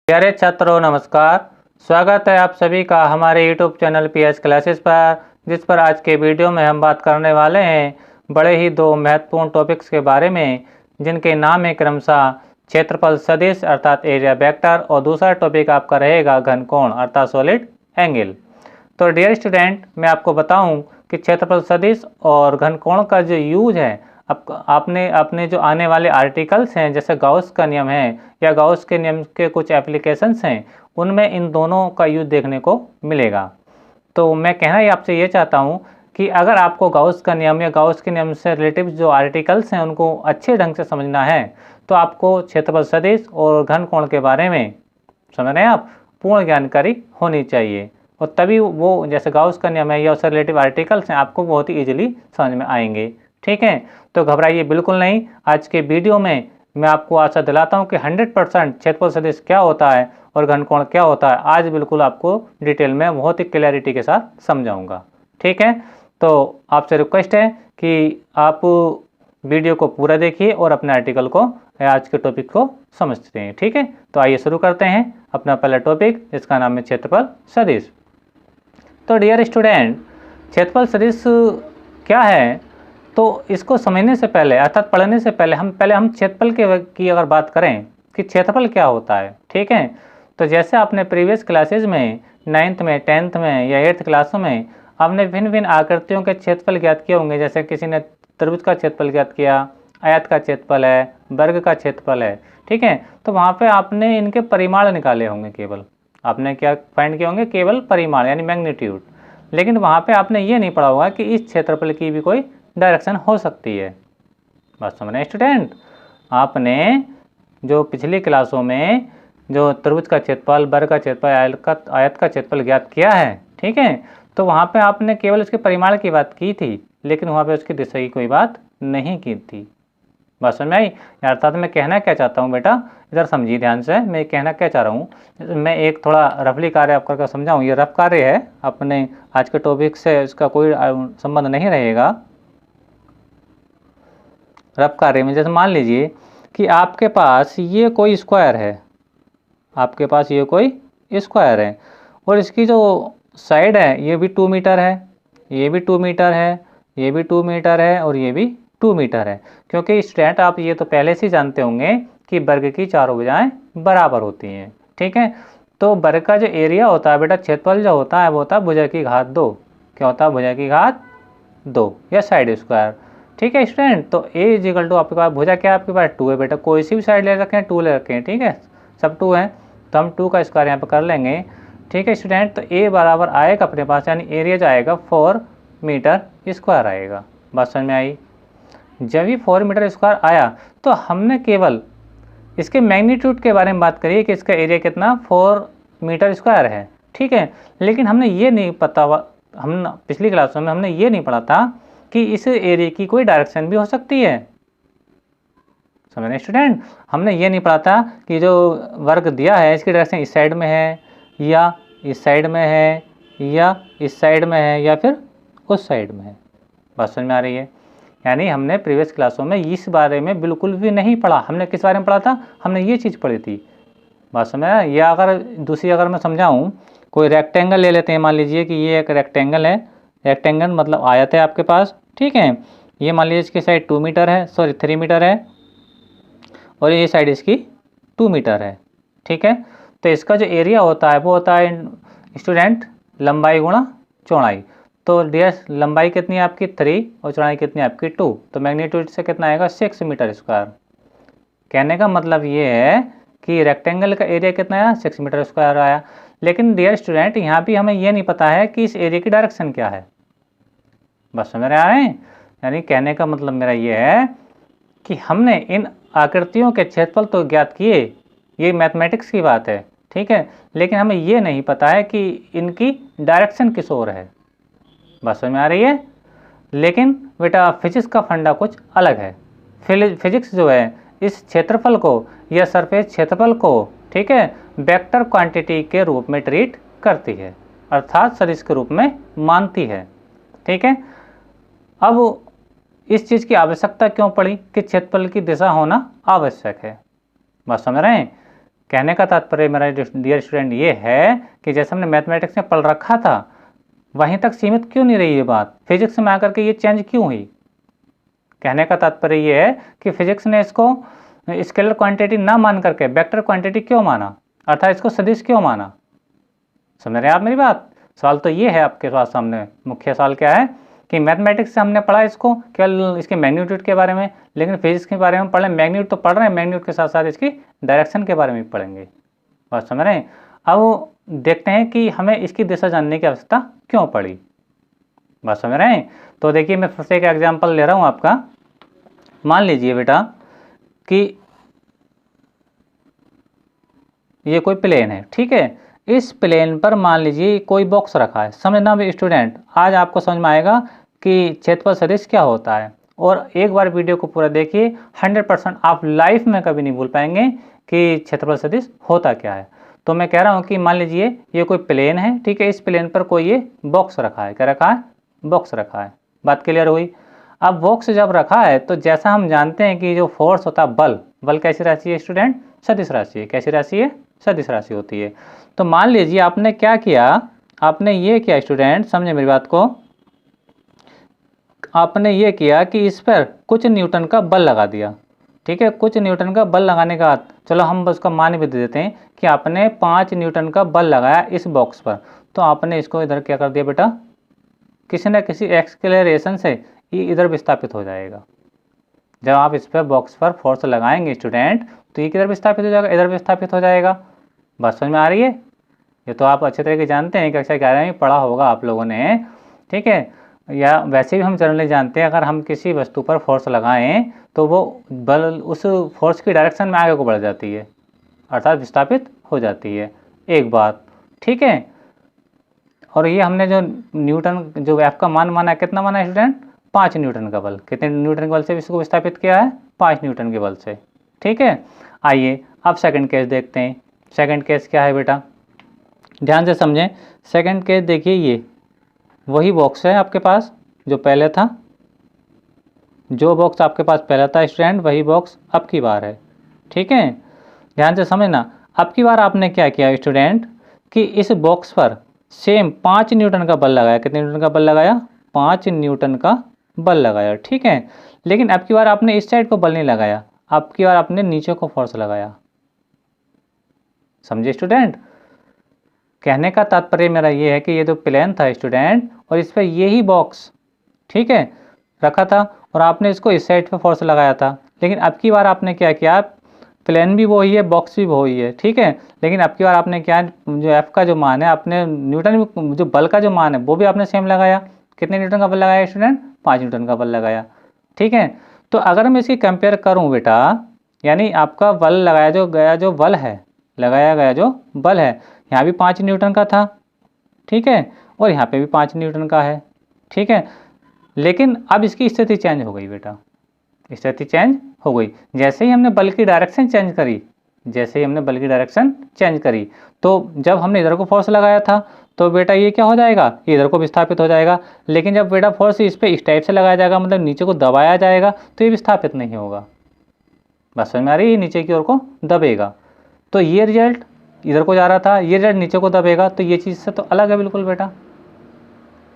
प्यारे छात्रों नमस्कार। स्वागत है आप सभी का हमारे YouTube चैनल PS क्लासेस पर, जिस पर आज के वीडियो में हम बात करने वाले हैं बड़े ही दो महत्वपूर्ण टॉपिक्स के बारे में, जिनके नाम है क्रमशः क्षेत्रफल सदिश अर्थात एरिया वेक्टर और दूसरा टॉपिक आपका रहेगा घनकोण अर्थात सॉलिड एंगल। तो डियर स्टूडेंट, मैं आपको बताऊं कि क्षेत्रफल सदिश और घनकोण का जो यूज है, आपने जो आने वाले आर्टिकल्स हैं जैसे गाउस का नियम है या गाउस के नियम के कुछ एप्लीकेशंस हैं, उनमें इन दोनों का यूज देखने को मिलेगा। तो मैं कहना ही आपसे ये चाहता हूँ कि अगर आपको गाउस का नियम या गाउस के नियम से रिलेटिव जो आर्टिकल्स हैं उनको अच्छे ढंग से समझना है, तो आपको क्षेत्रफल सदिश और घनकोण के बारे में समझ रहे हैं आप, पूर्ण जानकारी होनी चाहिए, और तभी वो जैसे गाउस का नियम है या उससे रिलेटिव आर्टिकल्स हैं आपको बहुत ही ईजिली समझ में आएंगे। ठीक है, तो घबराइए बिल्कुल नहीं। आज के वीडियो में मैं आपको आशा दिलाता हूं कि 100% क्षेत्रफल सदिश क्या होता है और घनकोण क्या होता है आज बिल्कुल आपको डिटेल में बहुत ही क्लैरिटी के साथ समझाऊंगा। ठीक है, तो आपसे रिक्वेस्ट है कि आप वीडियो को पूरा देखिए और अपने आर्टिकल को आज के टॉपिक को समझते हैं। ठीक है, तो आइए शुरू करते हैं अपना पहला टॉपिक, जिसका नाम है क्षेत्रफल सदिश। तो डियर स्टूडेंट, क्षेत्रफल सदिश क्या है, तो इसको समझने से पहले अर्थात पढ़ने से पहले हम क्षेत्रफल की अगर बात करें कि क्षेत्रफल क्या होता है। ठीक है, तो जैसे आपने प्रीवियस क्लासेज में 9th में 10th में या 8th क्लासों में आपने भिन्न भिन्न आकृतियों के क्षेत्रफल ज्ञात किए होंगे। जैसे किसी ने त्रिभुज का क्षेत्रफल ज्ञात किया, आयत का क्षेत्रफल है, वर्ग का क्षेत्रफल है। ठीक है, तो वहाँ पे आपने इनके परिमाण निकाले होंगे, केवल आपने क्या फाइंड किए होंगे, केवल परिमाण यानी मैग्नीट्यूड। लेकिन वहाँ पे आपने ये नहीं पढ़ा होगा कि इस क्षेत्रफल की भी कोई डायरेक्शन हो सकती है। बात समझ रहे हैं स्टूडेंट? आपने जो पिछली क्लासों में जो त्रिभुज का क्षेत्रफल, वर्ग का क्षेत्रफल, आयत का क्षेत्रफल ज्ञात किया है, ठीक है, तो वहाँ पे आपने केवल उसके परिमाण की बात की थी, लेकिन वहाँ पे उसकी दिशा की कोई बात नहीं की थी। बात समझ में आई? अर्थात मैं कहना क्या चाहता हूँ बेटा, इधर समझिए ध्यान से, मैं कहना क्या चाह रहा हूँ। मैं एक थोड़ा रफली कार्य आपका समझाऊँ। ये रफ कार्य है, अपने आज के टॉपिक से इसका कोई संबंध नहीं रहेगा। रफ कार्य में जैसे मान लीजिए कि आपके पास ये कोई स्क्वायर है, आपके पास ये कोई स्क्वायर है और इसकी जो साइड है ये भी 2 मीटर है, ये भी 2 मीटर है, ये भी 2 मीटर है और ये भी 2 मीटर है। क्योंकि स्टूडेंट आप ये तो पहले से जानते होंगे कि वर्ग की चारों भुजाएं बराबर होती हैं। ठीक है, तो वर्ग का जो एरिया होता है बेटा, क्षेत्रफल जो होता है वो होता है भुजा की घात 2। क्या होता है? भुजा की घात 2 या साइड स्क्वायर। ठीक है स्टूडेंट, तो ए इजिकल टू आपके पास भुजा क्या है, आपके पास 2 है बेटा, कोई सी भी साइड ले रखें 2 ले रखे हैं। ठीक है, सब 2 हैं, तो हम 2 का स्क्वायर यहाँ पे कर लेंगे। ठीक है स्टूडेंट, तो ए बराबर आएगा अपने पास, यानी एरिया जो आएगा 4 मीटर स्क्वायर आएगा। बात समझ में आई? जब भी 4 मीटर स्क्वायर आया तो हमने केवल इसके मैग्नीट्यूड के बारे में बात करी कि इसका एरिया कितना 4 मीटर स्क्वायर है। ठीक है, लेकिन हमने ये नहीं पता, हम पिछली क्लासों में हमने ये नहीं पढ़ा था कि इस एरिया की कोई डायरेक्शन भी हो सकती है। समझ रहे स्टूडेंट? हमने ये नहीं पढ़ा था कि जो वर्ग दिया है इसकी डायरेक्शन इस साइड में है या इस साइड में है या इस साइड में है या फिर उस साइड में है। बात समझ में आ रही है? यानी हमने प्रीवियस क्लासों में इस बारे में बिल्कुल भी नहीं पढ़ा। हमने किस बारे में पढ़ा था? हमने ये चीज़ पढ़ी थी। बात समझ में? या अगर दूसरी अगर मैं समझाऊँ, कोई रेक्टेंगल ले लेते हैं, मान लीजिए कि ये एक रेक्टेंगल है, रेक्टेंगल मतलब आयत है आपके पास। ठीक है, ये मान लीजिए इसकी साइड 2 मीटर है, सॉरी 3 मीटर है और ये साइड इसकी 2 मीटर है। ठीक है, तो इसका जो एरिया होता है वो होता है स्टूडेंट लंबाई गुणा चौड़ाई। तो डियर लंबाई कितनी है आपकी 3 और चौड़ाई कितनी है आपकी 2, तो मैग्नीट्यूड से कितना आएगा 6 मीटर स्क्वायर। कहने का मतलब ये है कि रेक्टेंगल का एरिया कितना आया 6 मीटर स्क्वायर आया। लेकिन डियर स्टूडेंट यहाँ भी हमें ये नहीं पता है कि इस एरिया की डायरेक्शन क्या है। बस समझ में आ रहे हैं? यानी कहने का मतलब मेरा ये है कि हमने इन आकृतियों के क्षेत्रफल तो ज्ञात किए, ये मैथमेटिक्स की बात है। ठीक है, लेकिन हमें ये नहीं पता है कि इनकी डायरेक्शन किस ओर है। बात समझ में आ रही है? लेकिन बेटा फिजिक्स का फंडा कुछ अलग है। फिजिक्स जो है इस क्षेत्रफल को या सरफेस क्षेत्रफल को, ठीक है, वेक्टर क्वांटिटी के रूप में ट्रीट करती है, अर्थात सदिश के रूप में मानती है। ठीक है, अब इस चीज़ की आवश्यकता क्यों पड़ी कि क्षेत्रफल की दिशा होना आवश्यक है। बात समझ रहे हैं? कहने का तात्पर्य मेरा डियर स्टूडेंट ये है कि जैसे हमने मैथमेटिक्स में पढ़ रखा था वहीं तक सीमित क्यों नहीं रही ये बात, फिजिक्स में आकर के ये चेंज क्यों हुई। कहने का तात्पर्य ये है कि फिजिक्स ने इसको स्केलर क्वांटिटी ना मान करके वेक्टर क्वांटिटी क्यों माना, अर्थात इसको सदिश क्यों माना। समझ रहे हैं आप मेरी बात। सवाल तो ये है आपके पास सामने, मुख्य सवाल क्या है कि मैथमेटिक्स से हमने पढ़ा इसको केवल इसके मैग्नीट्यूड के बारे में, लेकिन फिजिक्स के बारे में पढ़ रहे हैं, मैग्नीट्यूड तो पढ़ रहे हैं, मैग्नीट्यूड के साथ साथ इसकी डायरेक्शन के बारे में भी पढ़ेंगे। बात समझ रहे हैं। अब देखते हैं कि हमें इसकी दिशा जानने की आवश्यकता क्यों पड़ी। बात समझ रहे हैं। तो देखिए मैं फिर से एक एग्जाम्पल ले रहा हूँ आपका। मान लीजिए बेटा कि ये कोई प्लेन है, ठीक है। इस प्लेन पर मान लीजिए कोई बॉक्स रखा है। समझना भी स्टूडेंट, आज आपको समझ में आएगा कि क्षेत्रफल सदिश क्या होता है। और एक बार वीडियो को पूरा देखिए, 100% आप लाइफ में कभी नहीं भूल पाएंगे कि क्षेत्रफल सदिश होता क्या है। तो मैं कह रहा हूँ कि मान लीजिए ये कोई प्लेन है, ठीक है। इस प्लेन पर कोई ये बॉक्स रखा है। क्या रखा है? बॉक्स रखा है। बात क्लियर हुई। अब बॉक्स जब रखा है तो जैसा हम जानते हैं कि जो फोर्स होता है बल, बल कैसी राशि है स्टूडेंट? सदिश राशि है। कैसी राशि है? सदिश राशि होती है। तो मान लीजिए आपने क्या किया, आपने ये किया स्टूडेंट, समझे मेरी बात को, आपने ये किया कि इस पर कुछ न्यूटन का बल लगा दिया, ठीक है। कुछ न्यूटन का बल लगाने के बाद चलो हम उसका मान भी दे देते हैं कि आपने 5 न्यूटन का बल लगाया इस बॉक्स पर। तो आपने इसको इधर क्या कर दिया बेटा, किसी न किसी एक्सेलरेशन से ये इधर विस्थापित हो जाएगा। जब आप इस पर बॉक्स पर फोर्स लगाएंगे स्टूडेंट तो ये किधर विस्थापित हो जाएगा? इधर विस्थापित हो जाएगा। बात समझ में आ रही है। ये तो आप अच्छे तरीके जानते हैं, कक्षा 11 में पढ़ा होगा आप लोगों ने, ठीक है। या वैसे भी हम जनरली जानते हैं अगर हम किसी वस्तु पर फोर्स लगाएं तो वो बल उस फोर्स की डायरेक्शन में आगे को बढ़ जाती है, अर्थात विस्थापित हो जाती है। एक बात, ठीक है। और ये हमने जो न्यूटन जो एफ का मान माना है, कितना माना है स्टूडेंट? 5 न्यूटन का बल। कितने न्यूटन के बल से इसको विस्थापित किया है? 5 न्यूटन के बल से, ठीक है। आइए अब सेकंड केस देखते हैं। सेकंड केस क्या है बेटा, ध्यान से समझें। सेकंड केस देखिए, ये वही बॉक्स है आपके पास जो पहले था। जो बॉक्स आपके पास पहले था स्टूडेंट, वही बॉक्स अब की बार है, ठीक है। ध्यान से समझना। अब की बार आपने क्या किया स्टूडेंट कि इस बॉक्स पर सेम 5 न्यूटन का बल लगाया। कितने न्यूटन का बल लगाया? 5 न्यूटन का बल लगाया, ठीक है। लेकिन अब की बार आपने इस साइड को बल नहीं लगाया, अब की बार आपने नीचे को फोर्स लगाया। समझे स्टूडेंट। कहने का तात्पर्य मेरा ये है कि ये जो प्लेन था स्टूडेंट और इस पर यही बॉक्स, ठीक है, रखा था और आपने इसको इस साइड पे फोर्स लगाया था। लेकिन अब की बार आपने क्या किया, प्लेन भी वही है, बॉक्स भी वही है, ठीक है। लेकिन अब की बार आपने क्या, जो एफ का जो मान है, आपने न्यूटन जो बल का जो मान है वो भी आपने सेम लगाया। कितने न्यूटन का बल लगाया स्टूडेंट? 5 न्यूटन का बल लगाया, ठीक है। तो अगर मैं इसकी कंपेयर करूँ बेटा, यानी आपका बल लगाया जो गया जो बल है, लगाया गया जो बल है, यहाँ भी 5 न्यूटन का था, ठीक है, और यहाँ पे भी 5 न्यूटन का है, ठीक है। लेकिन अब इसकी स्थिति चेंज हो गई बेटा, स्थिति चेंज हो गई। जैसे ही हमने बल की डायरेक्शन चेंज करी, जैसे ही हमने बल की डायरेक्शन चेंज करी, तो जब हमने इधर को फोर्स लगाया था तो बेटा ये क्या हो जाएगा, ये इधर को विस्थापित हो जाएगा। लेकिन जब बेटा फोर्स इस पर इस टाइप से लगाया जाएगा, मतलब नीचे को दबाया जाएगा, तो ये विस्थापित नहीं होगा। बस समझ में आ रही है, नीचे की ओर को दबेगा। तो ये रिजल्ट इधर को जा रहा था, ये रिजल्ट नीचे को दबेगा, तो ये चीज़ से तो अलग है बिल्कुल बेटा।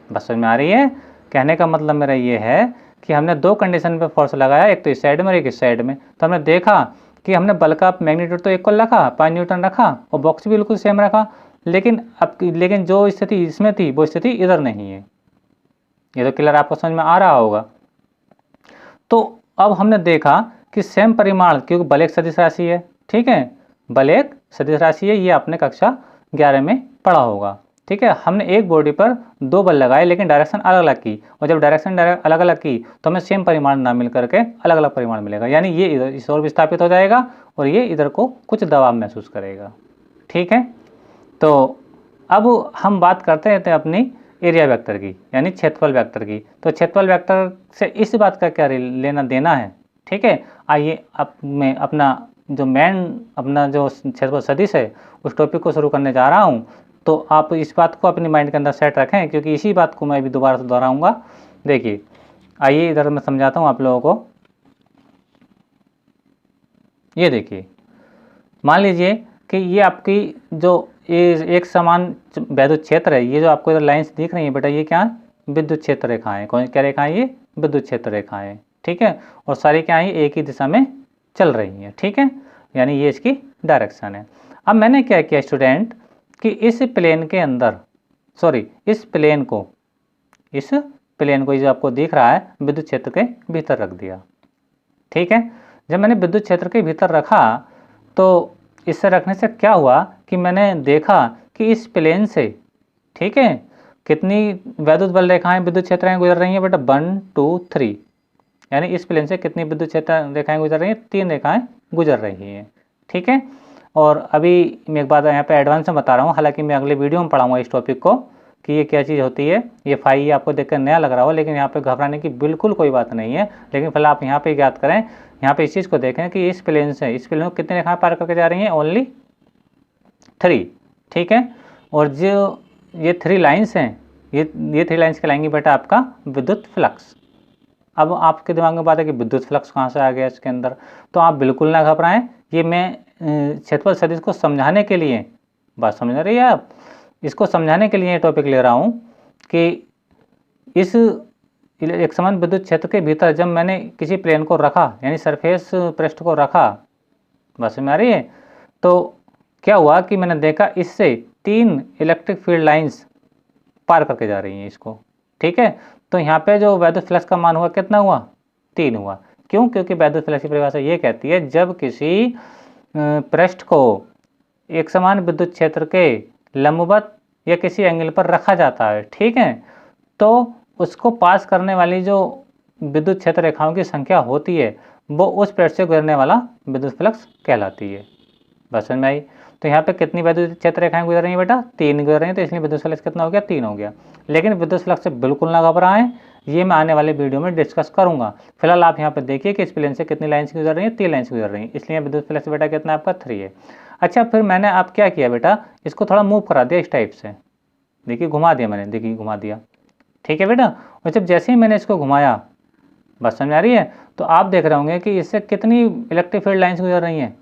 बस समझ में आ रही है। कहने का मतलब मेरा ये है कि हमने 2 कंडीशन पे फोर्स लगाया, एक तो इस साइड में और एक इस साइड में। तो हमने देखा कि हमने बल का मैग्नीट्यूड तो इक्वल रखा, 5 न्यूटन रखा, और बॉक्स भी बिल्कुल सेम रखा। लेकिन जो स्थिति इसमें थी वो स्थिति इधर नहीं है। ये तो क्लियर आपको समझ में आ रहा होगा। तो अब हमने देखा कि सेम परिमाण, क्योंकि बल एक सदिश राशि है, ठीक है, बल एक सदिश राशि है, ये आपने कक्षा 11 में पढ़ा होगा, ठीक है। हमने एक बॉडी पर 2 बल लगाए लेकिन डायरेक्शन अलग अलग की, और जब डायरेक्शन अलग अलग की तो हमें सेम परिमाण ना मिल करके अलग अलग परिमाण मिलेगा। यानी ये इधर इस ओर विस्थापित हो जाएगा और ये इधर को कुछ दबाव महसूस करेगा, ठीक है। तो अब हम बात करते हैं अपनी एरिया वेक्टर की, यानी क्षेत्रफल वेक्टर की। तो क्षेत्रफल वेक्टर से इस बात का क्या लेना देना है, ठीक है। आइए अब मैं अपना जो क्षेत्रफल सदिश है उस टॉपिक को शुरू करने जा रहा हूँ। तो आप इस बात को अपनी माइंड के अंदर सेट रखें, क्योंकि इसी बात को मैं भी दोबारा से दोहराऊंगा। देखिए, आइए इधर मैं समझाता हूँ आप लोगों को। ये देखिए, मान लीजिए कि ये आपकी जो ये एक समान वैद्युत क्षेत्र है, ये जो आपको इधर लाइन्स दिख रही हैं बेटा, ये क्या है? विद्युत क्षेत्र रेखाएं। कौन क्या रेखाएं? ये विद्युत क्षेत्र रेखाएं, ठीक है। और सारी क्या है? एक ही दिशा में चल रही हैं, ठीक है, यानी ये इसकी डायरेक्शन है। अब मैंने क्या किया स्टूडेंट कि इस प्लेन के अंदर, सॉरी इस प्लेन को जो आपको दिख रहा है विद्युत क्षेत्र के भीतर रख दिया, ठीक है। जब मैंने विद्युत क्षेत्र के भीतर रखा तो इससे रखने से क्या हुआ कि मैंने देखा कि इस प्लेन से, ठीक है, कितनी वैद्युत बल रेखाएं विद्युत क्षेत्र गुजर रही हैं बेटा? 1 2 3, यानी इस प्लेन से कितनी विद्युत क्षेत्र रेखाएं गुजर रही हैं? 3 रेखाएं गुजर रही हैं, ठीक है। और अभी मैं एक बात यहाँ पे एडवांस में बता रहा हूँ, हालांकि मैं अगले वीडियो में पढ़ाऊँगा इस टॉपिक को कि ये क्या चीज़ होती है। ये फाई ये आपको देखकर नया लग रहा हो, लेकिन यहाँ पे घबराने की बिल्कुल कोई बात नहीं है। लेकिन फिलहाल आप यहाँ पे याद करें, यहाँ पे इस चीज़ को देखें कि इस प्लेन को कितनी रेखाएं पार करके जा रही हैं? ओनली 3, ठीक है। और जो ये 3 लाइन्स हैं, ये 3 लाइन्स कहलाएंगी बेटा आपका विद्युत फ्लक्स। अब आपके दिमाग में बात है कि विद्युत फ्लक्स कहाँ से आ गया इसके अंदर, तो आप बिल्कुल ना घबराएं। ये मैं क्षेत्रफल सदिश को समझाने के लिए, बात समझ रही है आप, इसको समझाने के लिए ये टॉपिक ले रहा हूँ कि इस एक समान विद्युत क्षेत्र के भीतर जब मैंने किसी प्लेन को रखा, यानी सरफेस पृष्ठ को रखा, बस में आ रही है, तो क्या हुआ कि मैंने देखा इससे 3 इलेक्ट्रिक फील्ड लाइंस पार करके जा रही हैं इसको, ठीक है। तो यहाँ पे जो वैद्युत फ्लक्स का मान हुआ कितना हुआ? 3 हुआ। क्यों? क्योंकि वैद्युत फ्लक्स की परिभाषा ये कहती है जब किसी पृष्ठ को एक समान विद्युत क्षेत्र के लंबवत या किसी एंगल पर रखा जाता है, ठीक है, तो उसको पास करने वाली जो विद्युत क्षेत्र रेखाओं की संख्या होती है वो उस पृष्ठ से गुजरने वाला विद्युत फ्लक्स कहलाती है। बस समझ में आई? तो यहाँ पे कितनी विद्युत क्षेत्र रेखाएं गुजर रही हैं बेटा? 3 गुजर रही हैं, तो इसलिए विद्युत फ्लक्स कितना हो गया? 3 हो गया। लेकिन विद्युत फ्लक्स से बिल्कुल ना घबराएं, ये मैं आने वाले वीडियो में डिस्कस करूंगा। फिलहाल आप यहाँ पे देखिए कि इस प्लेन से कितनी लाइन्स गुजर रही हैं? 3 लाइन्स गुजर रही हैं, इसलिए विद्युत फ्लक्स बेटा कितना आपका? 3 है। अच्छा, फिर मैंने आप क्या किया बेटा? इसको थोड़ा मूव करा दिया इस टाइप से, देखिए घुमा दिया मैंने, देखिए घुमा दिया, ठीक है बेटा। और जब जैसे ही मैंने इसको घुमाया, बस समझ आ रही है, तो आप देख रहे होंगे कि इससे कितनी इलेक्ट्रिक फील्ड लाइन्स गुजर रही हैं?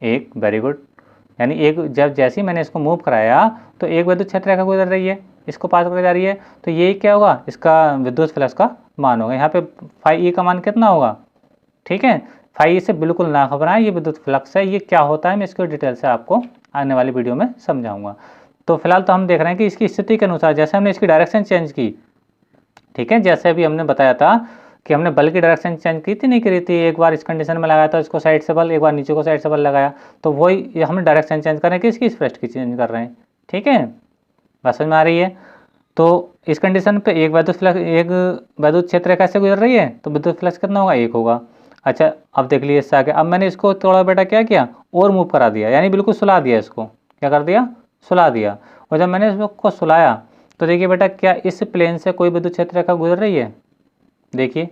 1, वेरी गुड। यानी एक, जब जैसे ही मैंने इसको मूव कराया तो एक विद्युत क्षेत्र रेखा गुजर रही है, इसको पास करके जा रही है, तो ये क्या होगा? इसका विद्युत फ्लक्स का मान होगा। यहाँ पे फाई ई का मान कितना होगा? ठीक है, फाई ई से बिल्कुल ना घबराएं, ये विद्युत फ्लक्स है। ये क्या होता है मैं इसको डिटेल से आपको आने वाली वीडियो में समझाऊंगा। तो फिलहाल तो हम देख रहे हैं कि इसकी स्थिति के अनुसार जैसे हमने इसकी डायरेक्शन चेंज की, ठीक है, जैसे अभी हमने बताया था कि हमने बल की डायरेक्शन चेंज की थी, नहीं करी थी, एक बार इस कंडीशन में लगाया था इसको साइड से बल, एक बार नीचे को साइड से बल लगाया, तो वही हमने डायरेक्शन चेंज कर रहे हैं कि इसकी इस पृष्ठ की चेंज कर रहे हैं, ठीक है, बात समझ में आ रही है। तो इस कंडीशन पे एक विद्युत क्षेत्र रेखा से गुजर रही है, तो विद्युत फ्लक्स कितना होगा? 1 होगा। अच्छा, अब देख लीजिए इससे आगे, अब मैंने इसको थोड़ा बेटा क्या किया? और मूव करा दिया, यानी बिल्कुल सुला दिया इसको, क्या कर दिया? सुला दिया। और जब मैंने इसको सुलाया तो देखिए बेटा, क्या इस प्लेन से कोई विद्युत क्षेत्र रेखा गुजर रही है? देखिए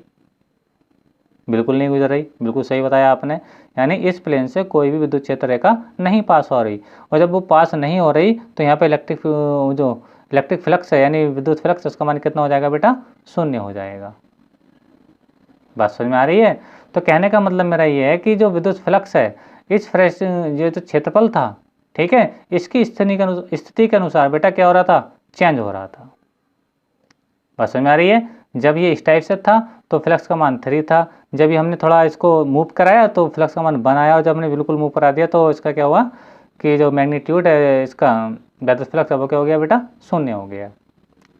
बिल्कुल नहीं गुजर रही, बिल्कुल सही बताया आपने, यानी इस प्लेन से कोई भी विद्युत क्षेत्र रेखा नहीं पास हो रही। और जब वो पास नहीं हो रही तो यहाँ पे इलेक्ट्रिक फ्लक्स है, यानी विद्युत फ्लक्स, उसका मान कितना हो जाएगा बेटा? 0 हो जाएगा। बात समझ में आ रही है? तो कहने का मतलब मेरा ये है कि जो विद्युत फ्लक्स है, इस फ्रेश ये जो क्षेत्रफल था, ठीक है, इसकी स्थिति के अनुसार बेटा क्या हो रहा था? चेंज हो रहा था। बात समझ में आ रही है? जब ये इस टाइप से था तो फ्लक्स का मान 3 था, जब ये हमने थोड़ा इसको मूव कराया तो फ्लक्स का मान 1 आया, और जब हमने बिल्कुल मूव करा दिया तो इसका क्या हुआ कि जो मैग्नीट्यूड है इसका विद्युत फ्लक्स है वो क्या हो गया बेटा? 0 हो गया,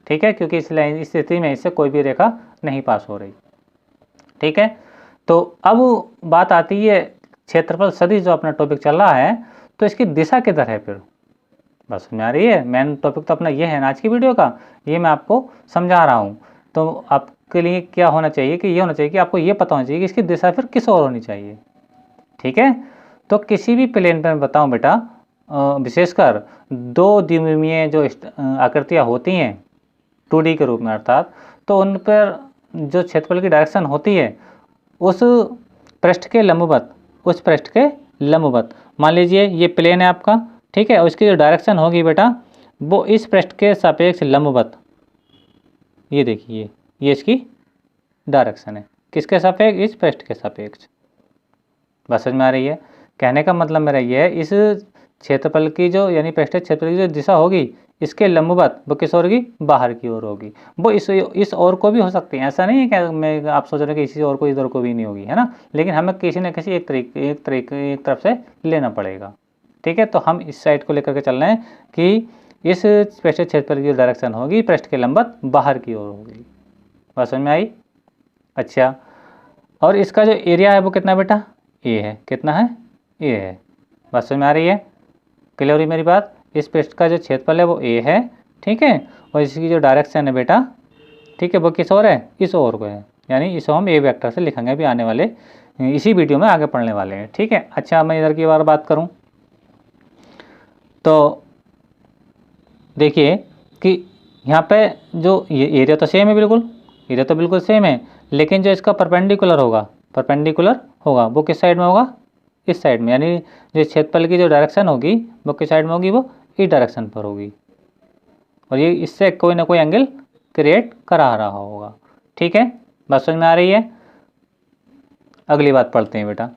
ठीक है, क्योंकि इस स्थिति में इससे कोई भी रेखा नहीं पास हो रही, ठीक है। तो अब बात आती है क्षेत्रफल सदिश, जो अपना टॉपिक चल रहा है, तो इसकी दिशा किधर है फिर? बस समझ आ रही है? मेन टॉपिक तो अपना ये है ना आज की वीडियो का, ये मैं आपको समझा रहा हूँ। तो आपके लिए क्या होना चाहिए कि ये होना चाहिए कि आपको ये पता होना चाहिए कि इसकी दिशा फिर किस ओर होनी चाहिए, ठीक है। तो किसी भी प्लेन पर मैं बताऊँ बेटा, विशेषकर 2 द्विमीय जो आकृतियाँ होती हैं 2D के रूप में अर्थात, तो उन पर जो क्षेत्रफल की डायरेक्शन होती है उस पृष्ठ के लंबवत, मान लीजिए ये प्लेन है आपका, ठीक है, और इसकी जो डायरेक्शन होगी बेटा वो इस पृष्ठ के सापेक्ष लंबवत, ये देखिए ये इसकी डायरेक्शन है, किसके सापेक्ष? इस पृष्ठ के सापेक्ष। बात समझ में आ रही है? कहने का मतलब मेरा ये है, इस क्षेत्रफल की जो यानी पृष्ठीय क्षेत्रफल की जो दिशा होगी इसके लंबवत वो किस ओर होगी, बाहर की ओर होगी। वो इस ओर को भी हो सकती है, ऐसा नहीं है कि मैं आप सोच रहे हो कि इसी ओर को इधर को भी नहीं होगी, है ना। लेकिन हमें किसी न किसी एक तरफ से लेना पड़ेगा। ठीक है, तो हम इस साइड को लेकर के चल रहे हैं कि इस पृष्ठीय क्षेत्रफल की जो डायरेक्शन होगी पृष्ठ के लंबवत बाहर की ओर होगी। बात समझ में आई? अच्छा, और इसका जो एरिया है वो कितना बेटा, ए है। कितना है, ए है। बात समझ में आ रही है? क्लियर हुई मेरी बात? इस पृष्ठ का जो क्षेत्रफल है वो ए है, ठीक है, और इसकी जो डायरेक्शन है बेटा, ठीक है, वो किस ओर है, इस ओर को है। यानी इसको हम ए वेक्टर से लिखेंगे अभी आने वाले इसी वीडियो में आगे पढ़ने वाले हैं। ठीक है, अच्छा मैं इधर की बार बात करूं तो देखिए कि यहाँ पे जो ये एरिया तो सेम है, बिल्कुल एरिया तो बिल्कुल सेम है, लेकिन जो इसका परपेंडिकुलर होगा वो किस साइड में होगा, इस साइड में। यानी जो क्षेत्रफल की जो डायरेक्शन होगी वो किस साइड में होगी, वो इस डायरेक्शन पर होगी, और ये इससे कोई ना कोई एंगल क्रिएट करा रहा होगा। ठीक है, बात समझ में आ रही है? अगली बात पढ़ते हैं बेटा।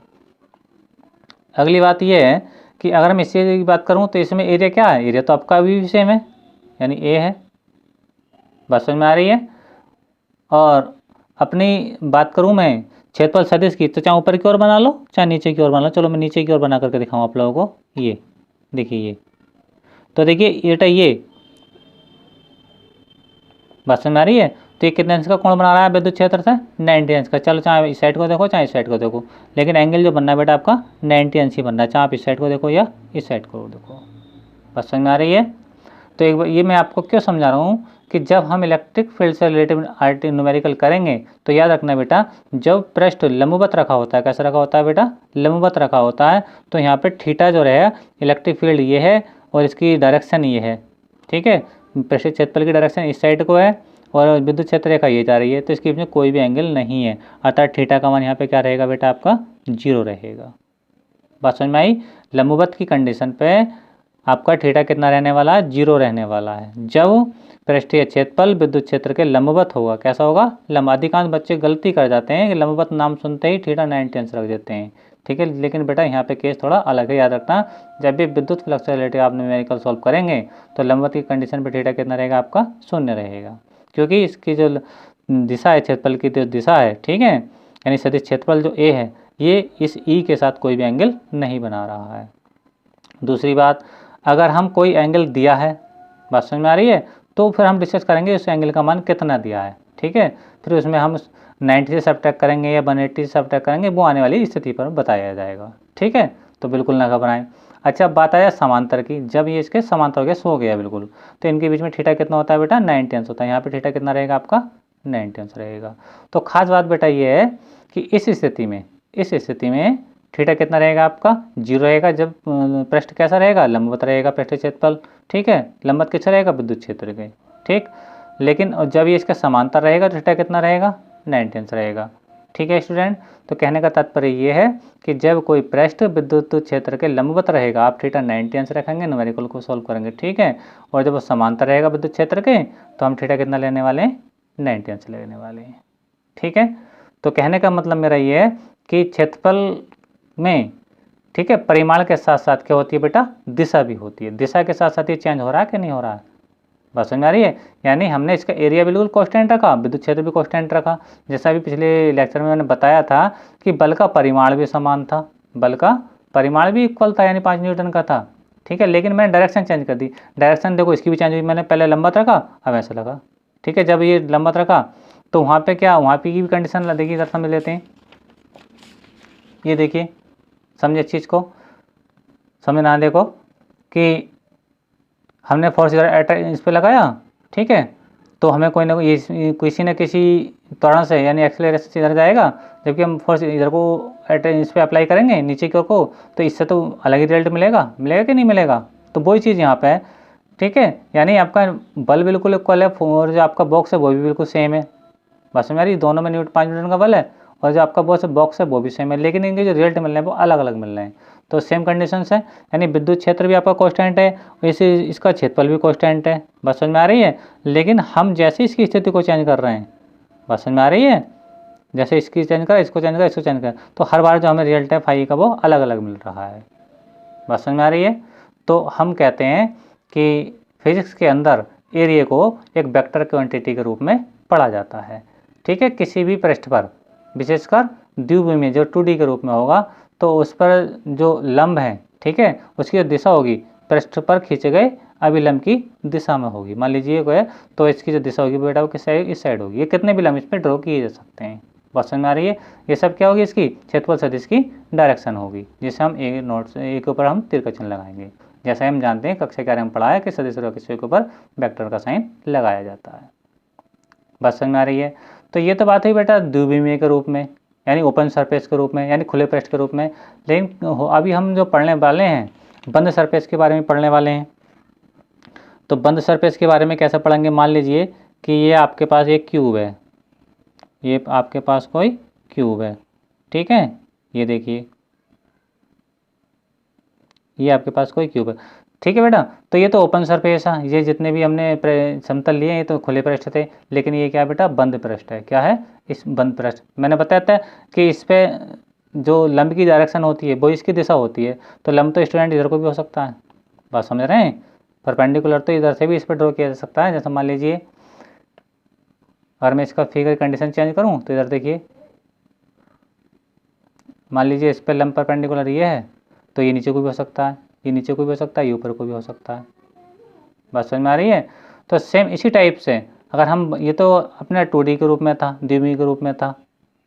अगली बात ये है कि अगर मैं इस एरिया की बात करूं तो इसमें एरिया क्या है, एरिया तो आपका भी सेम है, यानी ए है। बात समझ में आ रही है? और अपनी बात करूं मैं क्षेत्रफल सदिश की, तो चाहे ऊपर की ओर बना लो चाहे नीचे की ओर बना लो। चलो मैं नीचे की ओर बना करके दिखाऊं आप लोगों को। ये देखिए, ये तो देखिए बेटा, ये बात समझ में आ रही है? तो ये कितने अंश का कोण बना रहा है विद्युत क्षेत्र से, 90 अंश का। चलो चाहे इस साइड को देखो चाहे इस साइड को देखो, लेकिन एंगल जो बनना है बेटा आपका 90 अंश ही बनना है, चाहे आप इस साइड को देखो या इस साइड को देखो। बात समझ में आ रही है? तो एक बार ये मैं आपको क्यों समझा रहा हूँ कि जब हम इलेक्ट्रिक फील्ड से रिलेटिव आरटी न्यूमेरिकल करेंगे तो याद रखना बेटा, जब पृष्ठ लंबवत रखा होता है, कैसा रखा होता है बेटा, लंबवत रखा होता है, तो यहाँ पे थीटा जो रहेगा, इलेक्ट्रिक फील्ड ये है और इसकी डायरेक्शन ये है। ठीक है, पृष्ठीय क्षेत्रफल की डायरेक्शन इस साइड को है और विद्युत क्षेत्र रेखा ये जा रही है, तो इसके बीच में कोई भी एंगल नहीं है, अर्थात थीटा का मान यहाँ पे क्या रहेगा बेटा, आपका 0 रहेगा। बात समझ में आई? लंबवत की कंडीशन पे आपका थीटा कितना रहने वाला है, 0 रहने वाला है। जब पृष्ठीय क्षेत्रफल विद्युत क्षेत्र के लंबवत होगा, कैसा होगा, अधिकांश बच्चे गलती कर जाते हैं कि लंबवत नाम सुनते ही थीटा 90 अंश रख देते हैं। ठीक है, लेकिन बेटा यहाँ पे केस थोड़ा अलग है, याद रखना। जब भी विद्युत फ्लक्स से रिलेटेड आप न्यूमेरिकल सॉल्व करेंगे तो लंबवत की कंडीशन पे थीटा कितना रहेगा, आपका 0 रहेगा, क्योंकि इसकी जो दिशा है, क्षेत्रफल की जो दिशा है, ठीक है, यानी सदिश क्षेत्रफल जो ए है, ये इस ई के साथ कोई भी एंगल नहीं बना रहा है। दूसरी बात, अगर हम कोई एंगल दिया है, बात समझ में आ रही है, तो फिर हम डिस्कस करेंगे उस एंगल का मान कितना दिया है। ठीक है, फिर उसमें हम 90 से सब्ट्रैक्ट करेंगे या 180 से सब्ट्रैक्ट करेंगे, वो आने वाली स्थिति पर बताया जाएगा। ठीक है, तो बिल्कुल ना घबराएं। अच्छा, अब बात आया समांतर की। जब ये इसके समांतर हो गया, सो गया बिल्कुल, तो इनके बीच में थीटा कितना होता है बेटा, 90 अंश होता है। यहाँ पे थीटा कितना रहेगा आपका, 90 अंश रहेगा। तो खास बात बेटा ये है कि इस स्थिति में थीटा कितना रहेगा आपका, 0 रहेगा। जब पृष्ठ कैसा रहेगा, लंबवत रहेगा पृष्ठीय क्षेत्रफल। ठीक है, लंबवत किससे रहेगा, विद्युत क्षेत्र के। ठीक, लेकिन जब ये इसका समांतर रहेगा तो थीटा कितना रहेगा, 90 अंश रहेगा। ठीक है स्टूडेंट, तो कहने का तात्पर्य ये है कि जब कोई पृष्ठ विद्युत क्षेत्र के लंबवत रहेगा, आप थीटा 90 अंश रखेंगे, न्यूमेरिकल को सॉल्व करेंगे। ठीक है, और जब वो समांतर रहेगा विद्युत क्षेत्र के, तो हम थीटा कितना लेने वाले हैं, 90 अंश लेने वाले हैं। ठीक है, तो कहने का मतलब मेरा ये है कि क्षेत्रफल में, ठीक है, परिमाण के साथ साथ क्या होती है बेटा, दिशा भी होती है। दिशा के साथ साथ ये चेंज हो रहा है कि नहीं हो रहा है, बात समझ में आ रही है? यानी हमने इसका एरिया बिल्कुल कांस्टेंट रखा, विद्युत क्षेत्र भी कांस्टेंट रखा। जैसा भी पिछले लेक्चर में मैंने बताया था कि बल का परिमाण भी समान था, बल का परिमाण भी इक्वल था, यानी 5 न्यूटन का था। ठीक है, लेकिन मैंने डायरेक्शन चेंज कर दी। डायरेक्शन देखो इसकी भी चेंज हुई, मैंने पहले लंबवत रखा, अब ऐसा लगा। ठीक है, जब ये लंबवत रखा तो वहाँ पे क्या, वहाँ पे की भी कंडीशन देखिए, इधर समझ लेते हैं। ये देखिए, समझे इस चीज़ को, समझना। देखो कि हमने फोर्स इधर इस पर लगाया, ठीक है, तो हमें कोई ना कोई किसी न किसी त्वरण से यानी एक्सेलरेशन से इधर जाएगा, जबकि हम फोर्स इधर को इस पर अप्लाई करेंगे नीचे की ओर को, तो इससे तो अलग ही रिजल्ट मिलेगा कि नहीं मिलेगा। तो वही चीज़ यहाँ पे है। ठीक है, यानी आपका बल बिल्कुल इक्वल है और जो आपका बॉक्स है वो भी बिल्कुल सेम है। बस में यार दोनों में 5 न्यूटन का बल है और जो आपका बॉक्स है वो भी सेम है, लेकिन इनके जो रिजल्ट मिल रहे हैं वो अलग अलग मिल रहे हैं। तो सेम कंडीशंस है, यानी विद्युत क्षेत्र भी आपका कांस्टेंट है, वैसे इसका क्षेत्रफल भी कांस्टेंट है। बात समझ में आ रही है? लेकिन हम जैसे इसकी स्थिति को चेंज कर रहे हैं, बात समझ में आ रही है, जैसे इसकी चेंज करा, इसको चेंज करा, इसको चेंज करा, तो हर बार जो हमें रिजल्ट है फाई का वो अलग अलग मिल रहा है। बात समझ में आ रही है? तो हम कहते हैं कि फिजिक्स के अंदर एरिया को एक वेक्टर क्वांटिटी के रूप में पढ़ा जाता है। ठीक है, किसी भी पृष्ठ पर, विशेषकर द्विविमीय जो 2D के रूप में होगा, तो उस पर जो लंब है, ठीक है, उसकी जो दिशा होगी पृष्ठ पर खींचे गए अभिलंब की दिशा में होगी। मान लीजिए कोई है, तो इसकी जो दिशा होगी बेटा वो किस साइड, इस साइड होगी। ये कितने भी लंब इस पर ड्रॉ किए जा सकते हैं। बात समझ में आ रही है? ये सब क्या होगी, इसकी क्षेत्रफल सदिश की डायरेक्शन होगी, जिसे हम ए नोट ए के ऊपर हम तीर का चिन्ह लगाएंगे। जैसे हम जानते हैं कक्षा कार्य में पढ़ा है कि सदिश और किसी के ऊपर वेक्टर का साइन लगाया जाता है। बात समझ में आ रही है? तो ये तो बात हुई बेटा द्विविमीय के रूप में, यानी ओपन सरफेस के रूप में, यानी खुले पृष्ठ के रूप में। लेकिन अभी हम जो पढ़ने वाले हैं बंद सरफेस के बारे में पढ़ने वाले हैं। तो बंद सरफेस के बारे में कैसे पढ़ेंगे? मान लीजिए कि ये आपके पास एक क्यूब है, ये आपके पास कोई क्यूब है, ठीक है, ये देखिए ये आपके पास कोई क्यूब है, ठीक है बेटा। तो ये तो ओपन सरफेस है, ये जितने भी हमने समतल लिए ये तो खुले पृष्ठ थे, लेकिन ये क्या बेटा बंद पृष्ठ है। क्या है? इस बंद पृष्ठ मैंने बताया था कि इस पे जो लंब की डायरेक्शन होती है वो इसकी दिशा होती है, तो लंब तो स्टूडेंट इधर को भी हो सकता है। बात समझ रहे हैं? परपेंडिकुलर तो इधर से भी इस पर ड्रॉ किया जा सकता है। जैसे मान लीजिए अगर मैं इसका फिगर कंडीशन चेंज करूं तो इधर देखिए, मान लीजिए इस पर लंब परपेंडिकुलर ये है, तो ये नीचे को भी हो सकता है, ये नीचे को भी हो सकता है, ये ऊपर को भी हो सकता है। बात समझ में आ रही है? तो सेम इसी टाइप से अगर हम, ये तो अपना 2D के रूप में था, द्विविमीय के रूप में था,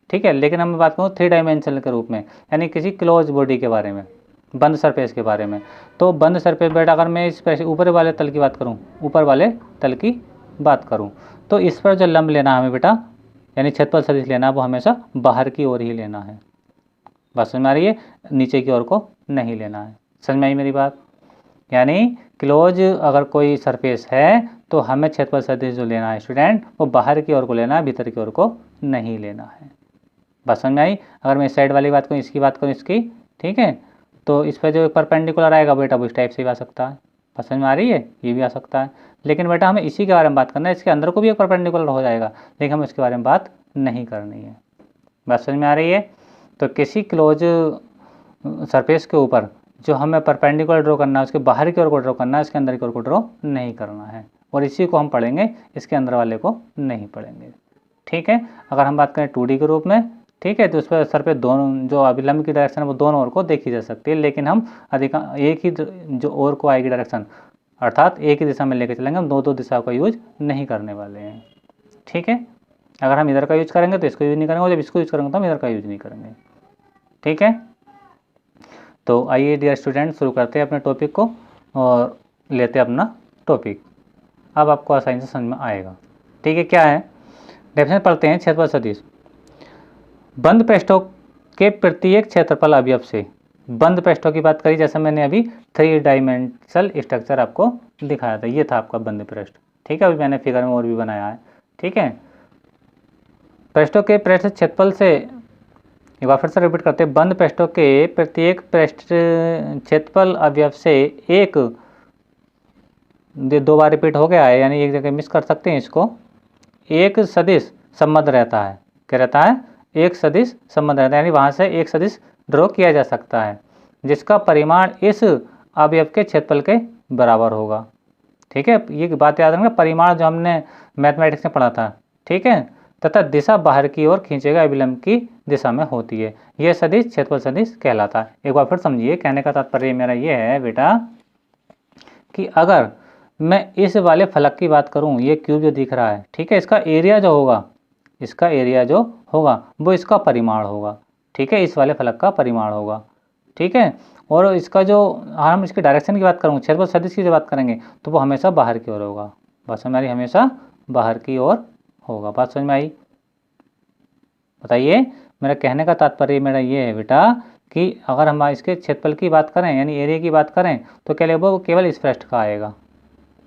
ठीक है, लेकिन हम बात करूँ 3 डायमेंशनल के रूप में, यानी किसी क्लोज बॉडी के बारे में, बंद सरफेस के बारे में। तो बंद सरफेस बेटा अगर मैं इस ऊपर वाले तल की बात करूँ, ऊपर वाले तल की बात करूँ, तो इस पर जो लंब लेना है हमें बेटा, यानी क्षेत्रफल सदिश लेना है, वो हमेशा बाहर की ओर ही लेना है। बात समझ में आ रही है? नीचे की ओर को नहीं लेना है। समझ में आई मेरी बात? यानी क्लोज अगर कोई सरफेस है तो हमें क्षेत्रफल सदिश जो लेना है स्टूडेंट, वो बाहर की ओर को लेना है, भीतर की ओर को नहीं लेना है। बात समझ में आई? अगर मैं इस साइड वाली बात करूँ, इसकी बात करूँ, इसकी, ठीक है, तो इस पर जो परपेंडिकुलर आएगा बेटा वो इस टाइप से भी आ सकता है। बात समझ में आ रही है? ये भी आ सकता है, लेकिन बेटा हमें इसी के बारे में बात करना है, इसके अंदर को भी एक परपेंडिकुलर हो जाएगा, लेकिन हमें इसके बारे में बात नहीं करनी है। बात समझ में आ रही है? तो किसी क्लोज सरफेस के ऊपर जो हमें परपेंडिकुलर ड्रॉ करना है, उसके बाहर की ओर को ड्रॉ करना है, इसके अंदर की ओर को ड्रॉ नहीं करना है, और इसी को हम पढ़ेंगे, इसके अंदर वाले को नहीं पढ़ेंगे। ठीक है, अगर हम बात करें 2D के रूप में, ठीक है, तो उस पर सरफेस दोनों जो अभिलंब की डायरेक्शन है वो दोनों ओर को देखी जा सकती है, लेकिन हम एक ही जो ओर को आएगी डायरेक्शन, अर्थात एक ही दिशा में लेकर चलेंगे, हम दो दिशा का यूज नहीं करने वाले हैं। ठीक है, अगर हम इधर का यूज करेंगे तो इसको यूज नहीं करेंगे, और जब इसको यूज करेंगे तो हम इधर का यूज नहीं करेंगे। ठीक है, तो आइए डियर स्टूडेंट शुरू करते हैं अपने टॉपिक को और लेते हैं अपना टॉपिक। अब आपको आसानी से समझ में आएगा। ठीक है, क्या है डेफिनेशन पढ़ते हैं। क्षेत्रफल सदिश बंद पृष्ठों के प्रत्येक क्षेत्रफल अवयव से, बंद पृष्ठों की बात करी, जैसे मैंने अभी 3 डायमेंशनल स्ट्रक्चर आपको दिखाया था, ये था आपका बंद पृष्ठ। ठीक है, अभी मैंने फिगर में और भी बनाया है। ठीक है, पृष्ठों के पृष्ठ क्षेत्रफल से, एक बार फिर से रिपीट करते हैं, बंद पृष्ठों के प्रत्येक पृष्ठ क्षेत्रफल अवयव से एक, 2 बार रिपीट हो गया है, यानी एक जगह मिस कर सकते हैं इसको, एक सदिश संबंध रहता है। क्या रहता है? एक सदिश संबंध रहता है, यानी वहाँ से एक सदिश ड्रॉ किया जा सकता है जिसका परिमाण इस अवयव के क्षेत्रफल के बराबर होगा। ठीक है, ये बात याद रखना, परिमाण जो हमने मैथमेटिक्स में पढ़ा था। ठीक है, तथा दिशा बाहर की ओर खींचे गए अभिलंब की दिशा में होती है, यह सदिश क्षेत्रफल सदिश कहलाता है। एक बार फिर समझिए, कहने का तात्पर्य मेरा ये है बेटा कि अगर मैं इस वाले फलक की बात करूं, ये क्यूब जो दिख रहा है, ठीक है, इसका एरिया जो होगा, इसका एरिया जो होगा वो इसका परिमाण होगा। ठीक है, इस वाले फलक का परिमाण होगा। ठीक है, और इसका जो, हम इसकी डायरेक्शन की बात करूँ, क्षेत्रफल सदिश की जो बात करेंगे, तो वो हमेशा बाहर की ओर होगा। बात समझ में आ रही? हमेशा बाहर की ओर होगा। बात समझ में आई? बताइए, मेरा कहने का तात्पर्य मेरा ये है बेटा कि अगर हम इसके क्षेत्रफल की बात करें, यानी एरिया की बात करें, तो क्या लगभग वो केवल इस पृष्ठ का आएगा।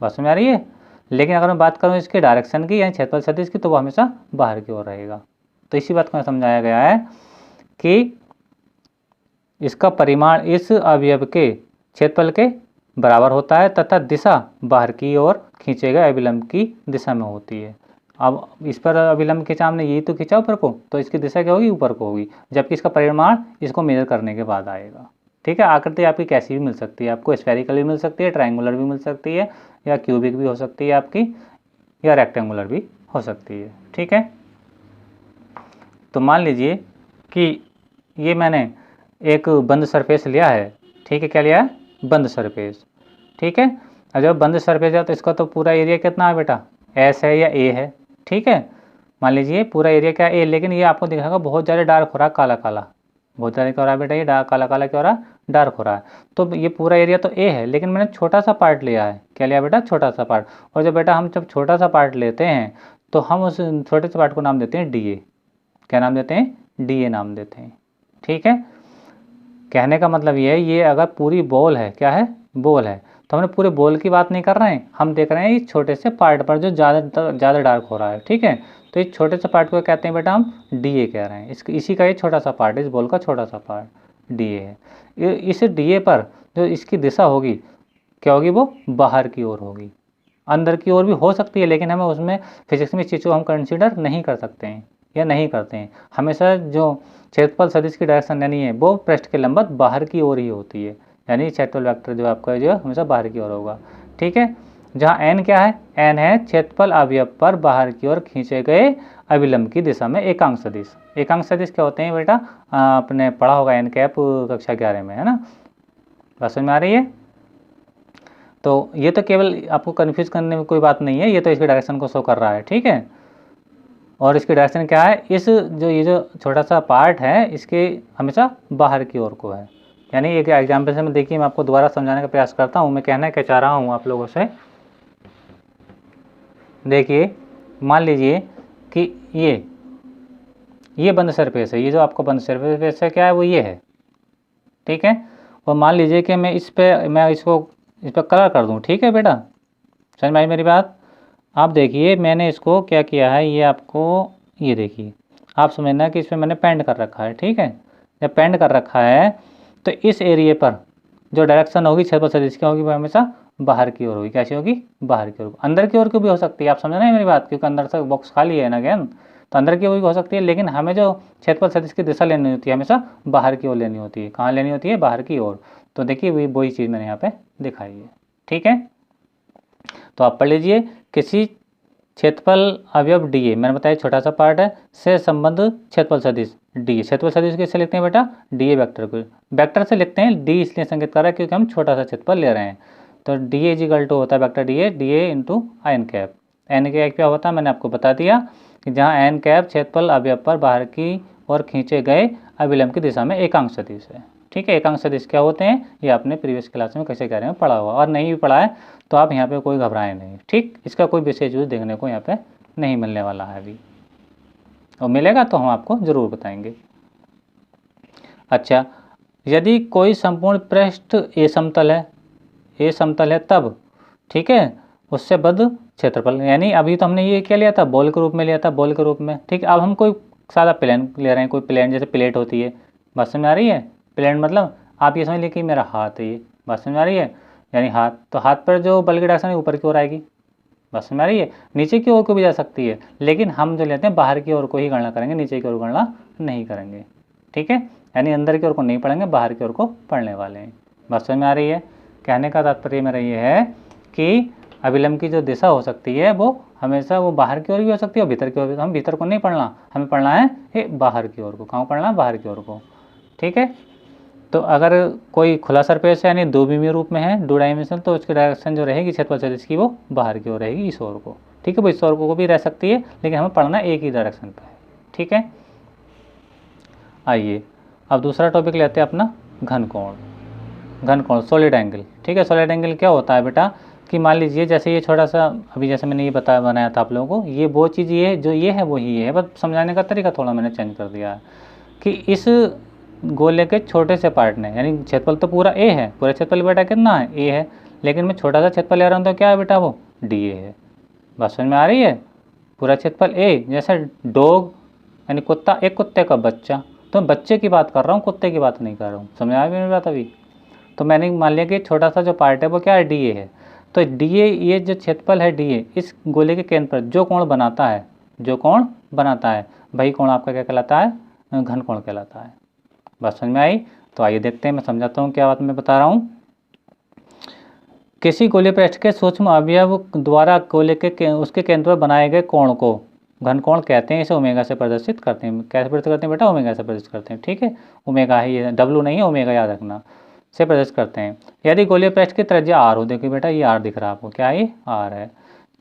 बात समझ में आ रही है? लेकिन अगर मैं बात करूँ इसके डायरेक्शन की, यानी क्षेत्रफल सदिश की, तो वो हमेशा बाहर की ओर रहेगा। तो इसी बात को समझाया गया है कि इसका परिमाण इस अवयव के क्षेत्रफल के बराबर होता है तथा दिशा बाहर की ओर खींचे गए अभिलंब की दिशा में होती है। अब इस पर अभिलंब खींचा हमने, यही तो खींचा ऊपर को, तो इसकी दिशा क्या होगी, ऊपर को होगी, जबकि इसका परिमाण इसको मेजर करने के बाद आएगा। ठीक है, आकृति आपकी कैसी भी मिल सकती है, आपको स्फेरिकल भी मिल सकती है, ट्रायंगुलर भी मिल सकती है, या क्यूबिक भी हो सकती है आपकी, या रेक्टेंगुलर भी हो सकती है। ठीक है, तो मान लीजिए कि ये मैंने एक बंद सरफेस लिया है। ठीक है, क्या लिया है, बंद सरफेस। ठीक है, और जब बंद सरफेस है तो इसका तो पूरा एरिया कितना है बेटा, एस है या ए है। ठीक है, मान लीजिए पूरा एरिया क्या ए, लेकिन ये आपको दिखागा बहुत ज़्यादा डार्क हो रहा है, काला काला, बहुत ज़्यादा क्या हो रहा है बेटा, ये काला काला क्या हो रहा है, डार्क हो रहा है। तो ये पूरा एरिया तो ए है, लेकिन मैंने छोटा सा पार्ट लिया है। क्या लिया बेटा, छोटा सा पार्ट। और जब बेटा हम जब छोटा सा पार्ट लेते हैं तो हम उस छोटे से पार्ट को नाम देते हैं डी ए। क्या नाम देते हैं, डी ए नाम देते हैं। ठीक है, कहने का मतलब ये है, ये अगर पूरी बॉल है, क्या है, बॉल है, तो हमने पूरे बॉल की बात नहीं कर रहे हैं, हम देख रहे हैं इस छोटे से पार्ट पर जो ज़्यादा डार्क हो रहा है। ठीक है, तो इस छोटे से पार्ट को कहते हैं बेटा हम डी ए कह रहे हैं, इसी का ये छोटा सा पार्ट, इस बॉल का छोटा सा पार्ट डी ए है। इस डी ए पर जो इसकी दिशा होगी क्या होगी, वो बाहर की ओर होगी, अंदर की ओर भी हो सकती है, लेकिन हमें उसमें फिजिक्स में इस चीज़ को हम कंसिडर नहीं कर सकते हैं या नहीं करते हैं। हमेशा जो क्षेत्रफल सदिश की डायरेक्शन यानी है वो पृष्ठ के लंबवत बाहर की ओर ही होती है, यानी क्षेत्रफल वेक्टर जो आपका जो है हमेशा बाहर की ओर होगा। ठीक है, जहाँ एन क्या है, एन है क्षेत्रफल अवयव पर बाहर की ओर खींचे गए अभिलंब की दिशा में एकांक सदिश। एकांक सदिश क्या होते हैं बेटा, आपने पढ़ा होगा एन कैप कक्षा 11 में, है ना, बात समझ में आ रही है। तो ये तो केवल आपको कन्फ्यूज करने में कोई बात नहीं है, ये तो इसके डायरेक्शन को शो कर रहा है। ठीक है, और इसकी डायरेक्शन क्या है, इस जो ये जो छोटा सा पार्ट है इसके हमेशा बाहर की ओर को है। यानी एक एग्जाम्पल से मैं देखिए, मैं आपको दोबारा समझाने का प्रयास करता हूँ, मैं कहना क्या चाह रहा हूँ आप लोगों से। देखिए, मान लीजिए कि ये बंद सरफेस है, ये जो आपको बंद सरफेस है क्या है, वो ये है। ठीक है, और मान लीजिए कि मैं इस पर कलर कर दूँ। ठीक है बेटा, समझ में आई मेरी बात। आप देखिए मैंने इसको क्या किया है, ये आपको, ये देखिए आप समझना कि इस पर मैंने पेंट कर रखा है। ठीक है, जब पेंट कर रखा है तो इस एरिए पर जो डायरेक्शन होगी क्षेत्रफल सदिश की होगी वो हमेशा बाहर की ओर होगी। कैसी होगी, बाहर की ओर। अंदर की ओर की भी हो सकती है, आप समझना है मेरी बात, क्योंकि अंदर से बॉक्स खाली है ना गेंद, तो अंदर की ओर भी हो सकती है, लेकिन हमें जो क्षेत्रफल सदिश की दिशा लेनी होती है हमेशा बाहर की ओर लेनी होती है। कहाँ लेनी होती है, बाहर की ओर। तो देखिए वही चीज़ मैंने यहाँ पे दिखाई है। ठीक है, तो आप पढ़ लीजिए, किसी क्षेत्रफल अवयव डी ए, मैंने बताया छोटा सा पार्ट है, से संबंध क्षेत्रफल सदिश डी ए। क्षेत्रफल सदिश कैसे लिखते हैं बेटा, डी ए वेक्टर को वेक्टर से लिखते हैं, डी इसलिए संकेत कर रहा है क्योंकि हम छोटा सा क्षेत्रफल ले रहे हैं। तो डी ए इक्वल टू होता है vector D A into N cap. N cap क्या होता है, मैंने आपको बता दिया कि जहाँ एन कैप क्षेत्रफल अवयव पर बाहर की ओर खींचे गए अभिलंब की दिशा में एकांक सदिश है। ठीक है, एकांक सदिश क्या होते हैं, ये आपने प्रीवियस क्लास में कैसे कह रहे हैं पढ़ा हुआ, और नहीं भी पढ़ा है तो आप यहाँ पे कोई घबराएं नहीं। ठीक, इसका कोई विशेष यूज देखने को यहाँ पे नहीं मिलने वाला है अभी, और मिलेगा तो हम आपको ज़रूर बताएंगे। अच्छा, यदि कोई संपूर्ण पृष्ठ ए समतल है तब, ठीक है, उससे बद्ध क्षेत्रफल, यानी अभी तो हमने ये क्या लिया था, बॉल के रूप में लिया था, बॉल के रूप में। ठीक है, अब हम कोई सादा प्लेन ले रहे हैं, कोई प्लेन जैसे प्लेट होती है, बात समझ में आ रही है। प्लेन मतलब आप ये समझ लीजिए कि मेरा हाथ है, ये बात समझ में आ रही है, यानी हाथ, तो हाथ पर जो बल की डायरेक्शन है ऊपर की ओर आएगी, बस समझ में आ रही है। नीचे की ओर को भी जा सकती है, लेकिन हम जो लेते हैं बाहर की ओर को ही गणना करेंगे, नीचे की ओर गणना नहीं करेंगे। ठीक है, यानी अंदर की ओर को नहीं पढ़ेंगे, बाहर की ओर को पढ़ने वाले हैं। बस समझ में आ रही है। कहने का तात्पर्य मेरा ये है कि अभिलंब की जो दिशा हो सकती है वो हमेशा वो बाहर की ओर भी हो सकती है और भीतर की ओर भी। हम भीतर को नहीं पढ़ना, हमें पढ़ना है ये बाहर की ओर को। कहाँ पढ़ना है, बाहर की ओर को। ठीक है, तो अगर कोई खुला सरफेस है यानी द्विविमीय रूप में है, 2 डायमेंशनल, तो उसकी डायरेक्शन जो रहेगी क्षेत्रफल सदिश की वो बाहर की ओर रहेगी, इस ओर को। ठीक है, वो इस ओर को भी रह सकती है, लेकिन हमें पढ़ना एक ही डायरेक्शन पर है। ठीक है, आइए अब दूसरा टॉपिक लेते हैं अपना घन कोण, सॉलिड एंगल। ठीक है, सॉलिड एंगल क्या होता है बेटा कि मान लीजिए जैसे ये छोटा सा अभी जैसे मैंने ये बनाया था आप लोगों को, ये वो चीज़ ये है जो ये है वही है, बस समझाने का तरीका थोड़ा मैंने चेंज कर दिया है कि इस गोले के छोटे से पार्ट ने, यानी क्षेत्रफल तो पूरा ए है, पूरा क्षेत्रफल बेटा कितना है, ए है, लेकिन मैं छोटा सा क्षेत्रफल ले रहा हूँ तो क्या है बेटा, वो डी ए है। बात समझ में आ रही है। पूरा क्षेत्रफल ए, जैसे डॉग यानी कुत्ता, एक कुत्ते का बच्चा, तो बच्चे की बात कर रहा हूँ, कुत्ते की बात नहीं कर रहा हूँ। समझ आ मेरी बात अभी। तो मैंने मान लिया कि छोटा सा जो पार्ट है वो क्या है, डी ए है। तो डी ए, ये जो क्षेत्रफल है डी ए, इस गोले के केंद्र पर जो कोण बनाता है जो कोण बनाता है, वही कोण आपका क्या कहलाता है, घन कोण कहलाता है। बात समझ में आई? तो आइए देखते हैं, मैं समझाता हूँ क्या बात मैं बता रहा हूँ। किसी गोलीय पृष्ठ के सूक्ष्म अवयव द्वारा गोले के उसके केंद्र पर बनाए गए कोण को घन कोण कहते हैं। इसे ओमेगा से प्रदर्शित करते हैं। कैसे प्रदर्शित करते हैं बेटा? ओमेगा से प्रदर्शित करते हैं। ठीक है, ओमेगा है ये, डब्लू नहीं है, ओमेगा याद रखना, से प्रदर्शित करते हैं। यदि गोलीय पृष्ठ की त्रिज्या आर हो, देखिए बेटा ये आर दिख रहा है आपको, क्या ये आर है,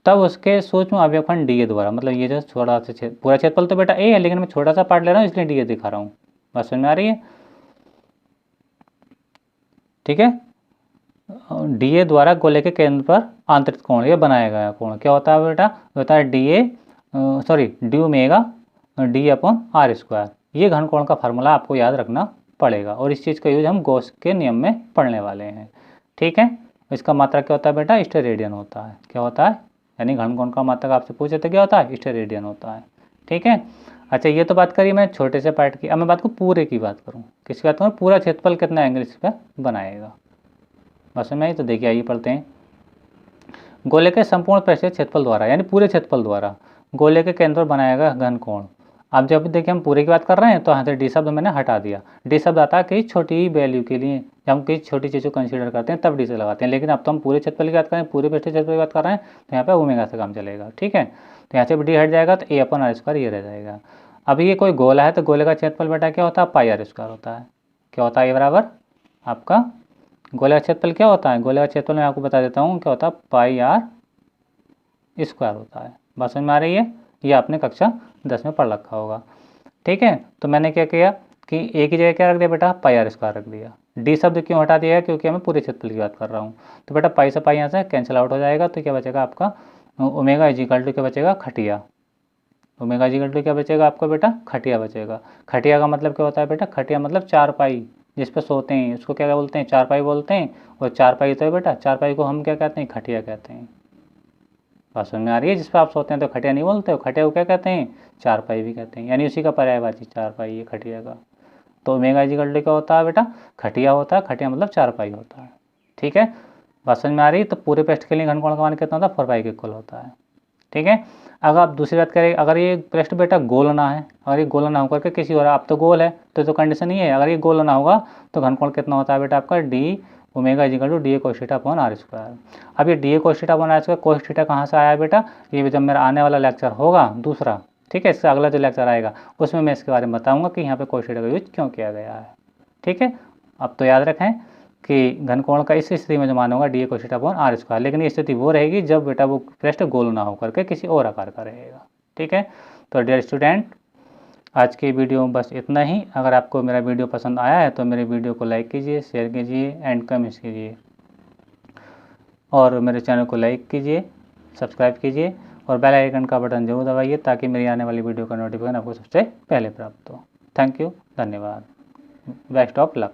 तब उसके सूक्ष्म अवयवखंड डी ए द्वारा, मतलब ये जो छोटा सा पूरा क्षेत्रफल तो बेटा ए है, लेकिन मैं छोटा सा पार्ट ले रहा हूँ इसलिए डी ए दिखा रहा हूँ। बात समझ में आ रही है? ठीक है, डी ए द्वारा गोले के केंद्र पर आंतरिक कोण, ये बनाया गया कोण क्या होता है बेटा? होता है D A D omega D upon R square. ये घन कोण का फार्मूला आपको याद रखना पड़ेगा, और इस चीज़ का यूज हम गॉस के नियम में पढ़ने वाले हैं। ठीक है, इसका मात्रक क्या होता है बेटा? स्टेरेडियन होता है। क्या होता है? यानी घन कोण का मात्रक आपसे पूछे तो क्या होता है? स्टेरेडियन होता है। ठीक है, अच्छा ये तो बात करी मैं छोटे से पार्ट की, अब मैं बात को पूरे की बात करूँ। किसकी बात करूँ? पूरा क्षेत्रफल कितना एंगल इस पर बनाएगा। बस में ही तो देखिए, आइए पढ़ते हैं। गोले के संपूर्ण पृष्ठीय क्षेत्रफल द्वारा, यानी पूरे क्षेत्रफल द्वारा गोले के केंद्र पर बनाया गया घन कोण। अब जब देखिए हम पूरे की बात कर रहे हैं तो यहाँ से डी शब्द मैंने हटा दिया। डी शब्द आता है कई छोटी वैल्यू के लिए, जब हम कई छोटी चीज़ों को कंसीडर करते हैं तब डी से लगाते हैं, लेकिन अब तो हम पूरे क्षेत्रफल की बात करें, पूरे पृष्ठीय क्षेत्रफल की बात कर रहे हैं, तो यहाँ पे ओमेगा से काम चलेगा। ठीक है, तो यहाँ से डी हट जाएगा तो ए अपन आर स्क्वायर ये रह जाएगा। अब ये कोई गोला है तो गोले का क्षेत्रफल बेटा क्या होता है? पाई आर स्क्वायर होता है। क्या होता है? ये बराबर आपका गोले का क्षेत्रफल क्या होता है? गोले का क्षेत्रफल मैं आपको बता देता हूँ क्या होता है, पाई आर स्क्वायर होता है। बात समझ में आ रही है? ये आपने कक्षा 10 में पढ़ रखा होगा। ठीक है, तो मैंने क्या किया कि ए की जगह क्या रख दिया बेटा? पाई आर स्क्वायर रख दिया। डी शब्द क्यों हटा दिया है? क्योंकि मैं पूरे क्षेत्रफल की बात कर रहा हूँ। तो बेटा पाई से पाई यहाँ से कैंसिल आउट हो जाएगा, तो क्या बचेगा आपका? ओमेगा इजिकल टू क्या बचेगा? खटिया। ओमेगा इजिकल टू क्या बचेगा आपका बेटा? खटिया बचेगा। खटिया का मतलब क्या होता है बेटा? खटिया मतलब चारपाई, जिस पे सोते हैं उसको क्या बोलते हैं? चारपाई बोलते हैं। और चारपाई तो है बेटा, चारपाई को हम क्या कहते हैं? खटिया कहते हैं। बात समझ में आ रही है? जिस पे आप सोते हैं तो खटिया नहीं बोलते हो, खटिया को क्या कहते हैं? चारपाई भी कहते हैं, यानी उसी का पर्यायवाची चारपाई है खटिया का। तो ओमेगा इजिकल टू क्या होता है बेटा? खटिया होता है। खटिया मतलब चारपाई होता है। ठीक है, बात समझ में आ रही है? तो पूरे पृष्ठ के लिए घन कोण का मान कितना होता है? 4 पाई के इक्वल होता है। ठीक है, अगर आप दूसरी बात करें, अगर ये पृष्ठ बेटा गोल ना है, अगर ये गोल ना होकर के किसी और, आप तो गोल है तो कंडीशन ये है, अगर ये गोल ना होगा तो घन कोण कितना होता है बेटा आपका? D omega equal to D A cos theta upon R square. अब ये D A cos theta upon R square, cos theta कहाँ से आया बेटा? ये जब मेरा आने वाला लेक्चर होगा दूसरा, ठीक है, इससे अगला जो लेक्चर आएगा उसमें मैं इसके बारे में बताऊंगा कि यहाँ पे कोस थीटा का यूज क्यों किया गया है। ठीक है, अब तो याद रखें कि घन कोण का इस स्थिति में जो मान होगा D A cos theta upon R square, लेकिन ये स्थिति वो रहेगी जब बेटा वो पृष्ठ गोल ना होकर के किसी और आकार का रहेगा। ठीक है, तो डियर स्टूडेंट, आज की वीडियो में बस इतना ही। अगर आपको मेरा वीडियो पसंद आया है तो मेरे वीडियो को लाइक कीजिए, शेयर कीजिए एंड कमेंट्स कीजिए, और मेरे चैनल को लाइक कीजिए, सब्सक्राइब कीजिए, और बेल आइकन का बटन जरूर दबाइए ताकि मेरी आने वाली वीडियो का नोटिफिकेशन आपको सबसे पहले प्राप्त हो। थैंक यू, धन्यवाद, बेस्ट ऑफ लक।